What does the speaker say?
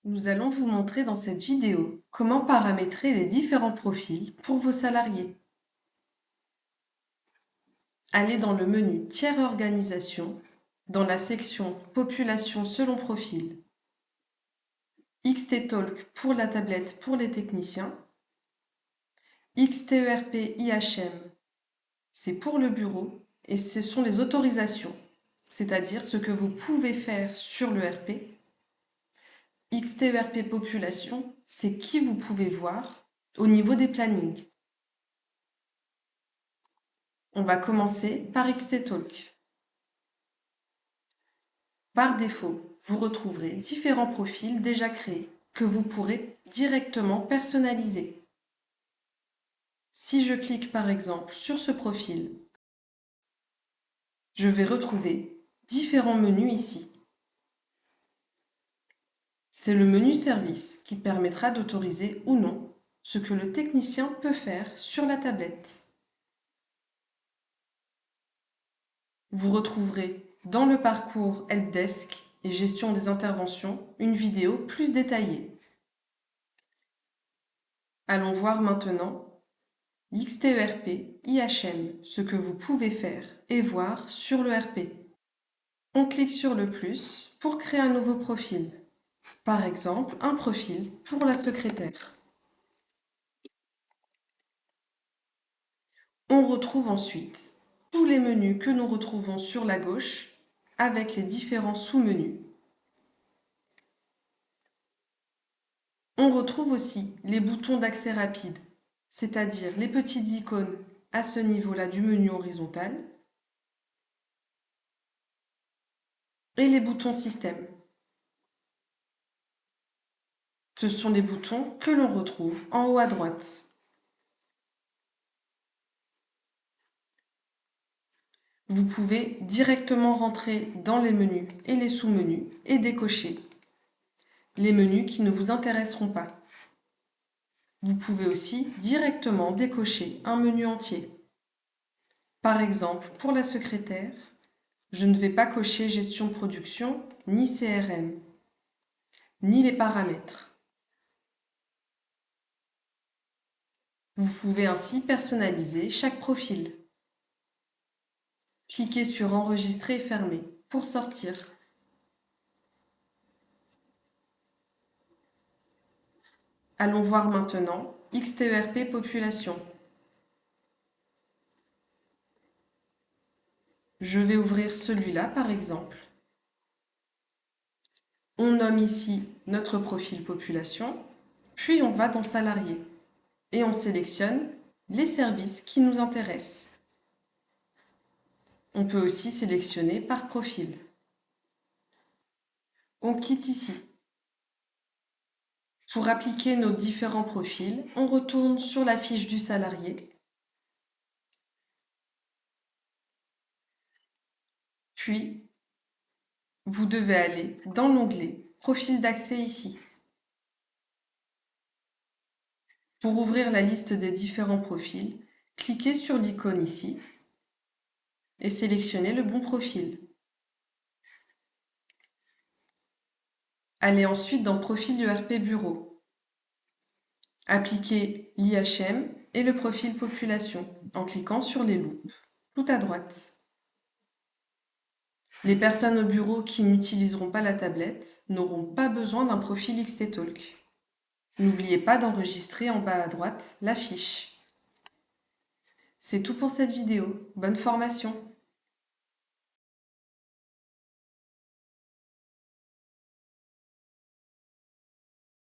Nous allons vous montrer dans cette vidéo comment paramétrer les différents profils pour vos salariés. Allez dans le menu Tiers organisation, dans la section Population selon profil, XT-Talk pour la tablette pour les techniciens, XTERP IHM, c'est pour le bureau et ce sont les autorisations, c'est-à-dire ce que vous pouvez faire sur le RP. XTERP Population, c'est qui vous pouvez voir au niveau des plannings. On va commencer par XT-Talk. Par défaut, vous retrouverez différents profils déjà créés que vous pourrez directement personnaliser. Si je clique par exemple sur ce profil, je vais retrouver différents menus ici. C'est le menu Service qui permettra d'autoriser ou non ce que le technicien peut faire sur la tablette. Vous retrouverez dans le parcours Helpdesk et gestion des interventions une vidéo plus détaillée. Allons voir maintenant l'XTERP IHM, ce que vous pouvez faire et voir sur le RP. On clique sur le plus pour créer un nouveau profil. Par exemple, un profil pour la secrétaire. On retrouve ensuite tous les menus que nous retrouvons sur la gauche avec les différents sous-menus. On retrouve aussi les boutons d'accès rapide, c'est-à-dire les petites icônes à ce niveau-là du menu horizontal et les boutons système. Ce sont les boutons que l'on retrouve en haut à droite. Vous pouvez directement rentrer dans les menus et les sous-menus et décocher les menus qui ne vous intéresseront pas. Vous pouvez aussi directement décocher un menu entier. Par exemple, pour la secrétaire, je ne vais pas cocher gestion de production, ni CRM, ni les paramètres. Vous pouvez ainsi personnaliser chaque profil. Cliquez sur Enregistrer et fermer pour sortir. Allons voir maintenant XTERP Population. Je vais ouvrir celui-là par exemple. On nomme ici notre profil population, puis on va dans Salariés et on sélectionne les services qui nous intéressent. On peut aussi sélectionner par profil. On quitte ici. Pour appliquer nos différents profils, on retourne sur la fiche du salarié. Puis, vous devez aller dans l'onglet Profil d'accès ici. Pour ouvrir la liste des différents profils, cliquez sur l'icône ici et sélectionnez le bon profil. Allez ensuite dans Profil ERP Bureau. Appliquez l'IHM et le profil population en cliquant sur les loupes, tout à droite. Les personnes au bureau qui n'utiliseront pas la tablette n'auront pas besoin d'un profil XT-Talk. N'oubliez pas d'enregistrer en bas à droite la fiche. C'est tout pour cette vidéo. Bonne formation!